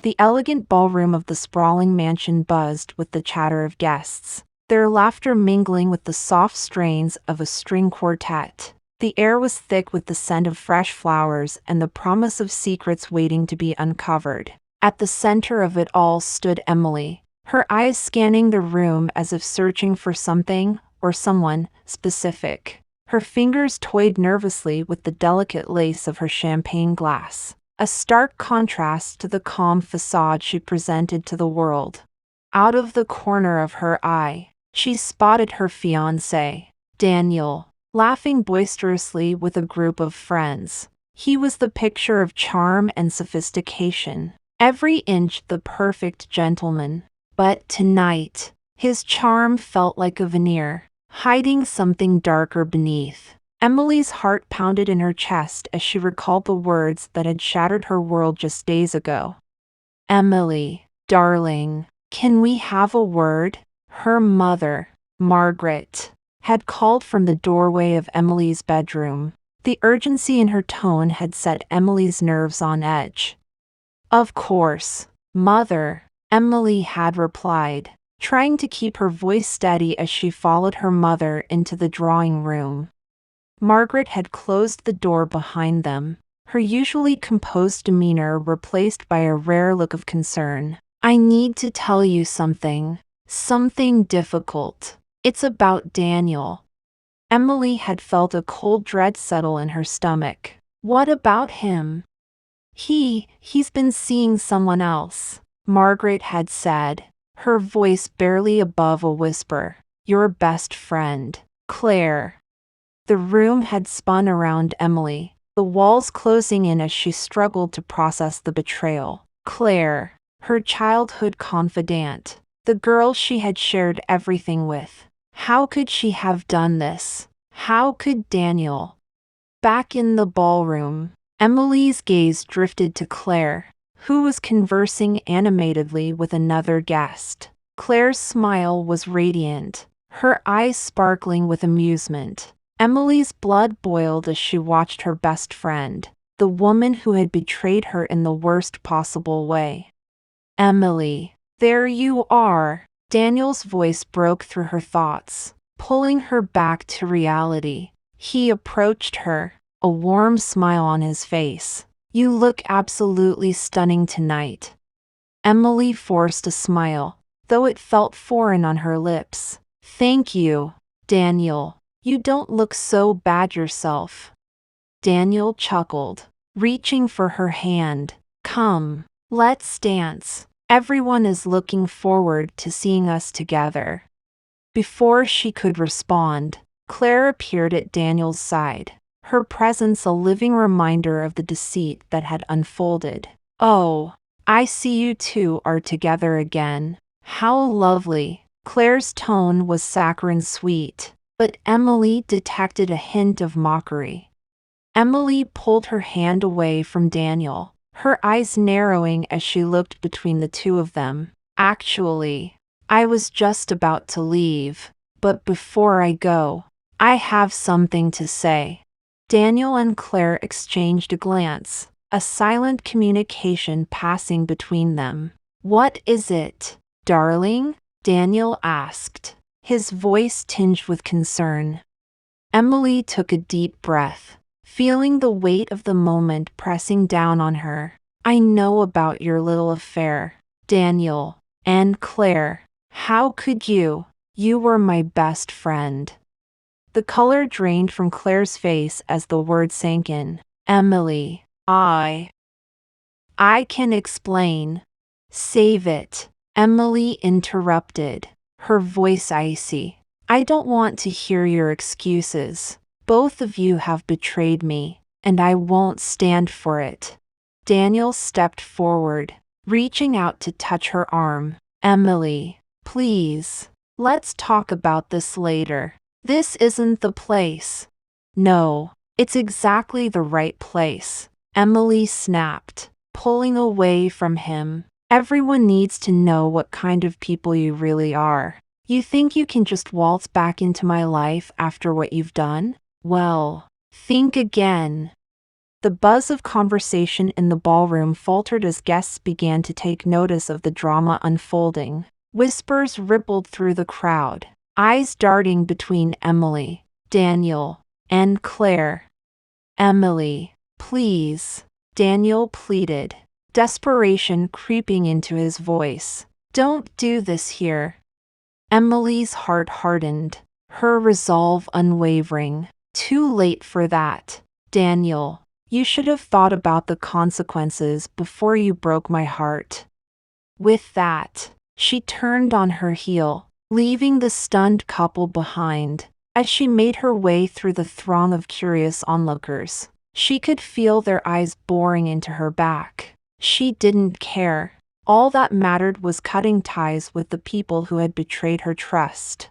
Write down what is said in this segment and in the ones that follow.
The elegant ballroom of the sprawling mansion buzzed with the chatter of guests, their laughter mingling with the soft strains of a string quartet. The air was thick with the scent of fresh flowers and the promise of secrets waiting to be uncovered. At the center of it all stood Emily, her eyes scanning the room as if searching for something or someone specific. Her fingers toyed nervously with the delicate lace of her champagne glass, a stark contrast to the calm facade she presented to the world. Out of the corner of her eye, she spotted her fiancé, Daniel, laughing boisterously with a group of friends. He was the picture of charm and sophistication, every inch the perfect gentleman. But tonight, his charm felt like a veneer, hiding something darker beneath. Emily's heart pounded in her chest as she recalled the words that had shattered her world just days ago. "Emily, darling, can we have a word?" Her mother, Margaret, had called from the doorway of Emily's bedroom. The urgency in her tone had set Emily's nerves on edge. "Of course, Mother," Emily had replied, trying to keep her voice steady as she followed her mother into the drawing room. Margaret had closed the door behind them, her usually composed demeanor replaced by a rare look of concern. "I need to tell you something difficult. It's about Daniel." Emily had felt a cold dread settle in her stomach. "What about him?" He's been seeing someone else," Margaret had said, her voice barely above a whisper. "Your best friend, Claire." The room had spun around Emily, the walls closing in as she struggled to process the betrayal. Claire, her childhood confidant, the girl she had shared everything with. How could she have done this? How could Daniel? Back in the ballroom, Emily's gaze drifted to Claire, who was conversing animatedly with another guest. Claire's smile was radiant, her eyes sparkling with amusement. Emily's blood boiled as she watched her best friend, the woman who had betrayed her in the worst possible way. "Emily, there you are." Daniel's voice broke through her thoughts, pulling her back to reality. He approached her, a warm smile on his face. "You look absolutely stunning tonight." Emily forced a smile, though it felt foreign on her lips. "Thank you, Daniel. You don't look so bad yourself." Daniel chuckled, reaching for her hand. "Come, let's dance. Everyone is looking forward to seeing us together." Before she could respond, Claire appeared at Daniel's side, her presence a living reminder of the deceit that had unfolded. "Oh, I see you two are together again. How lovely." Claire's tone was saccharine sweet, but Emily detected a hint of mockery. Emily pulled her hand away from Daniel, her eyes narrowing as she looked between the two of them. "Actually, I was just about to leave, but before I go, I have something to say." Daniel and Claire exchanged a glance, a silent communication passing between them. "What is it, darling?" Daniel asked, his voice tinged with concern. Emily took a deep breath, feeling the weight of the moment pressing down on her. "I know about your little affair, Daniel. And Claire, how could you? You were my best friend." The color drained from Claire's face as the word sank in. "Emily, I can explain." "Save it," Emily interrupted, her voice icy. "I don't want to hear your excuses. Both of you have betrayed me, and I won't stand for it." Daniel stepped forward, reaching out to touch her arm. "Emily, please, let's talk about this later. This isn't the place." "No, it's exactly the right place," Emily snapped, pulling away from him. "Everyone needs to know what kind of people you really are. You think you can just waltz back into my life after what you've done? Well, think again." The buzz of conversation in the ballroom faltered as guests began to take notice of the drama unfolding. Whispers rippled through the crowd, eyes darting between Emily, Daniel, and Claire. "Emily, please," Daniel pleaded, desperation creeping into his voice. "Don't do this here." Emily's heart hardened, her resolve unwavering. "Too late for that, Daniel. You should have thought about the consequences before you broke my heart." With that, she turned on her heel, leaving the stunned couple behind. As she made her way through the throng of curious onlookers, she could feel their eyes boring into her back. She didn't care. All that mattered was cutting ties with the people who had betrayed her trust.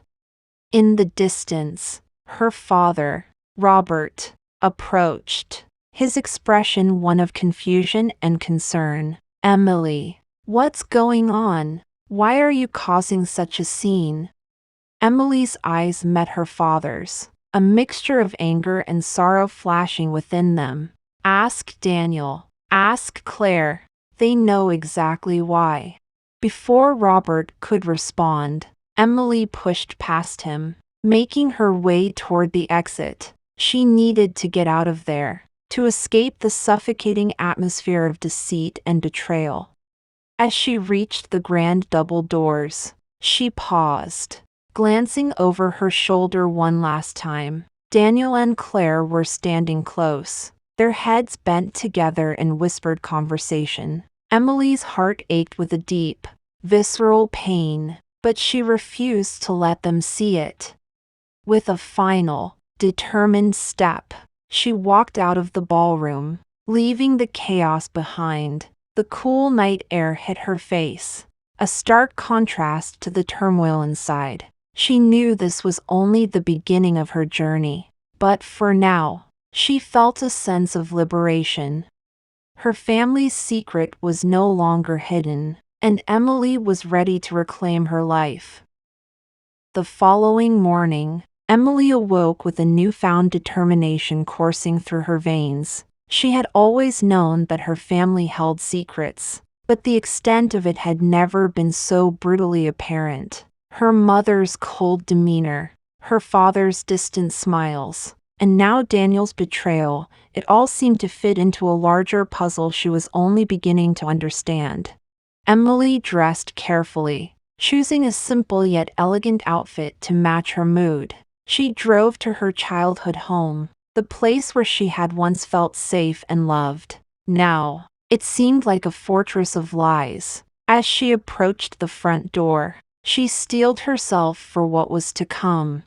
In the distance, her father, Robert, approached, his expression one of confusion and concern. "Emily, what's going on? Why are you causing such a scene?" Emily's eyes met her father's, a mixture of anger and sorrow flashing within them. "Ask Daniel. Ask Claire. They know exactly why." Before Robert could respond, Emily pushed past him, making her way toward the exit. She needed to get out of there, to escape the suffocating atmosphere of deceit and betrayal. As she reached the grand double doors, she paused, glancing over her shoulder one last time. Daniel and Claire were standing close, their heads bent together in whispered conversation. Emily's heart ached with a deep, visceral pain, but she refused to let them see it. With a final, determined step, she walked out of the ballroom, leaving the chaos behind. The cool night air hit her face, a stark contrast to the turmoil inside. She knew this was only the beginning of her journey, but for now, she felt a sense of liberation. Her family's secret was no longer hidden, and Emily was ready to reclaim her life. The following morning, Emily awoke with a newfound determination coursing through her veins. She had always known that her family held secrets, but the extent of it had never been so brutally apparent. Her mother's cold demeanor, her father's distant smiles, and now Daniel's betrayal, it all seemed to fit into a larger puzzle she was only beginning to understand. Emily dressed carefully, choosing a simple yet elegant outfit to match her mood. She drove to her childhood home, the place where she had once felt safe and loved. Now, it seemed like a fortress of lies. As she approached the front door, she steeled herself for what was to come.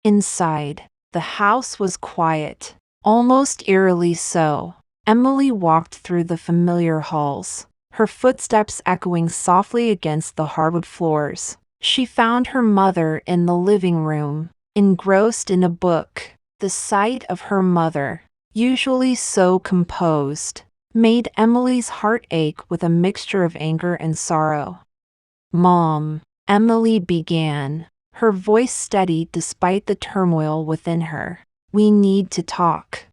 Inside, the house was quiet, almost eerily so. Emily walked through the familiar halls, her footsteps echoing softly against the hardwood floors. She found her mother in the living room, engrossed in a book. The sight of her mother, usually so composed, made Emily's heart ache with a mixture of anger and sorrow. "Mom," Emily began, her voice steady despite the turmoil within her. "We need to talk."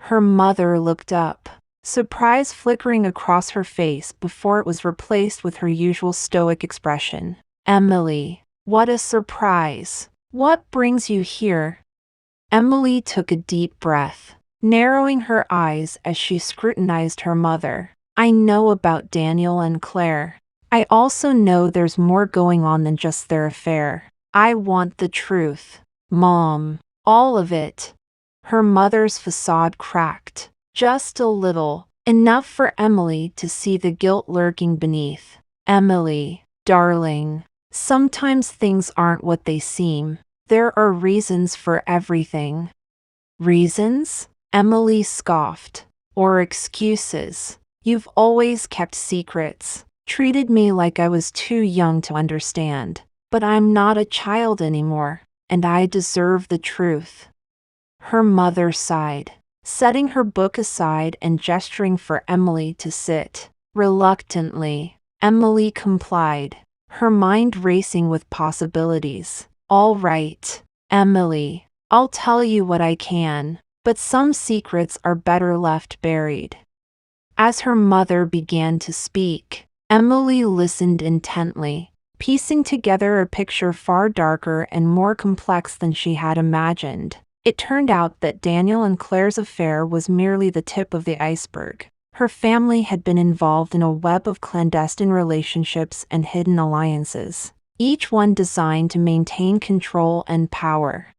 Her mother looked up, surprise flickering across her face before it was replaced with her usual stoic expression. "Emily, what a surprise. What brings you here?" Emily took a deep breath, narrowing her eyes as she scrutinized her mother. "I know about Daniel and Claire. I also know there's more going on than just their affair. I want the truth, Mom. All of it." Her mother's facade cracked, just a little, enough for Emily to see the guilt lurking beneath. "Emily, darling, sometimes things aren't what they seem. There are reasons for everything." "Reasons?" Emily scoffed. "Or excuses. You've always kept secrets, treated me like I was too young to understand. But I'm not a child anymore, and I deserve the truth." Her mother sighed, setting her book aside and gesturing for Emily to sit. Reluctantly, Emily complied, her mind racing with possibilities. "All right, Emily, I'll tell you what I can. but some secrets are better left buried. As her mother began to speak, Emily listened intently, piecing together a picture far darker and more complex than she had imagined. It turned out that Daniel and Claire's affair was merely the tip of the iceberg. Her family had been involved in a web of clandestine relationships and hidden alliances, each one designed to maintain control and power.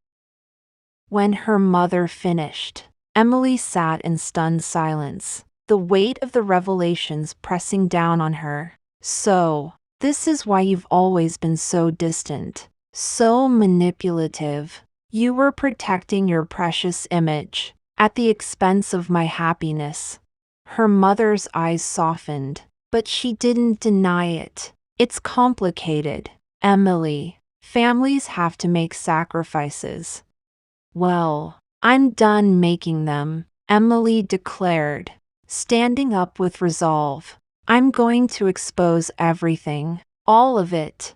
When her mother finished, Emily sat in stunned silence, the weight of the revelations pressing down on her. "So, this is why you've always been so distant, so manipulative. You were protecting your precious image, at the expense of my happiness." Her mother's eyes softened, but she didn't deny it. "It's complicated, Emily. Families have to make sacrifices." "Well, I'm done making them," Emily declared, standing up with resolve. "I'm going to expose everything, all of it."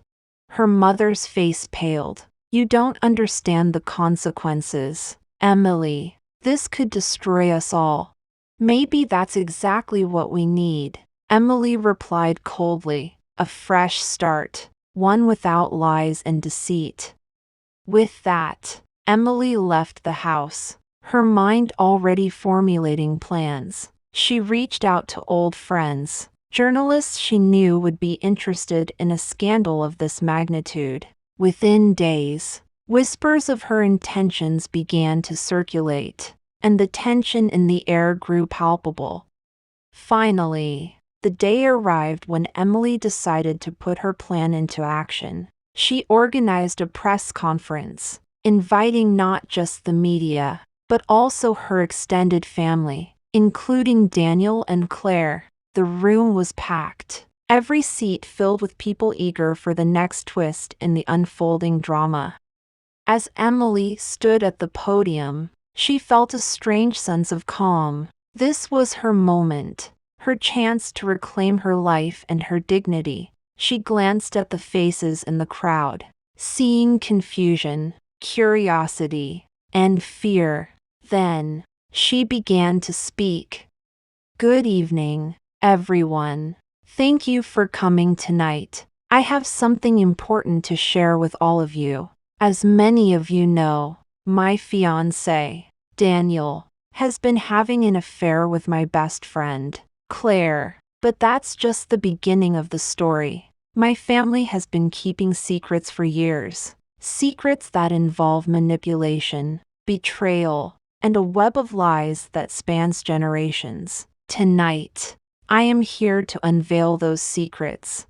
Her mother's face paled. "You don't understand the consequences, Emily. This could destroy us all." "Maybe that's exactly what we need," Emily replied coldly. "A fresh start, one without lies and deceit." With that, Emily left the house, her mind already formulating plans. She reached out to old friends, journalists she knew would be interested in a scandal of this magnitude. Within days, whispers of her intentions began to circulate, and the tension in the air grew palpable. Finally, the day arrived when Emily decided to put her plan into action. She organized a press conference, inviting not just the media, but also her extended family, including Daniel and Claire. The room was packed, every seat filled with people eager for the next twist in the unfolding drama. As Emily stood at the podium, she felt a strange sense of calm. This was her moment, her chance to reclaim her life and her dignity. She glanced at the faces in the crowd, seeing confusion, curiosity, and fear. Then, she began to speak. "Good evening, everyone. Thank you for coming tonight. I have something important to share with all of you. As many of you know, my fiancé, Daniel, has been having an affair with my best friend, Claire. But that's just the beginning of the story. My family has been keeping secrets for years, secrets that involve manipulation, betrayal, and a web of lies that spans generations. Tonight, I am here to unveil those secrets."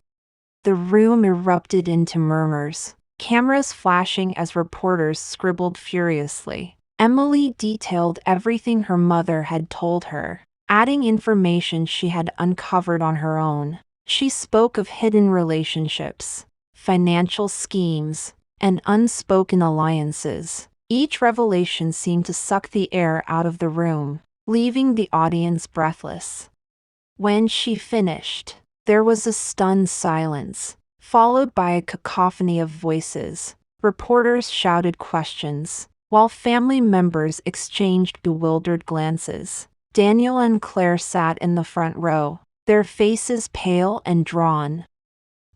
The room erupted into murmurs, cameras flashing as reporters scribbled furiously. Emily detailed everything her mother had told her, adding information she had uncovered on her own. She spoke of hidden relationships, financial schemes, and unspoken alliances. Each revelation seemed to suck the air out of the room, leaving the audience breathless. When she finished, there was a stunned silence, followed by a cacophony of voices. Reporters shouted questions, while family members exchanged bewildered glances. Daniel and Claire sat in the front row, their faces pale and drawn.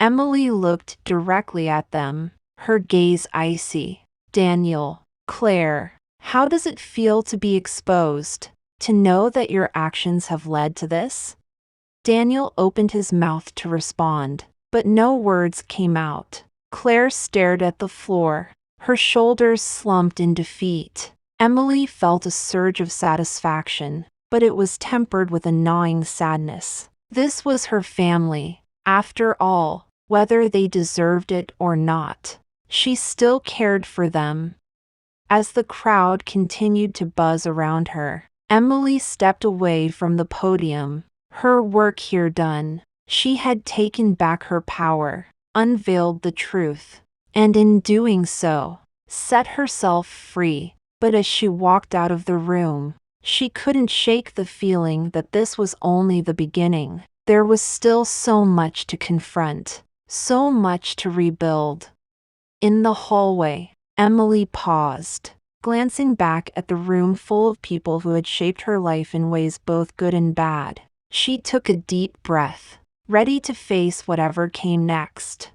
Emily looked directly at them, her gaze icy. "Daniel, Claire, how does it feel to be exposed? To know that your actions have led to this?" Daniel opened his mouth to respond, but no words came out. Claire stared at the floor, her shoulders slumped in defeat. Emily felt a surge of satisfaction, but it was tempered with a gnawing sadness. This was her family, after all, whether they deserved it or not. She still cared for them. As the crowd continued to buzz around her, Emily stepped away from the podium, her work here done. She had taken back her power, unveiled the truth, and in doing so, set herself free. But as she walked out of the room, she couldn't shake the feeling that this was only the beginning. There was still so much to confront, so much to rebuild. In the hallway, Emily paused, glancing back at the room full of people who had shaped her life in ways both good and bad. She took a deep breath, ready to face whatever came next.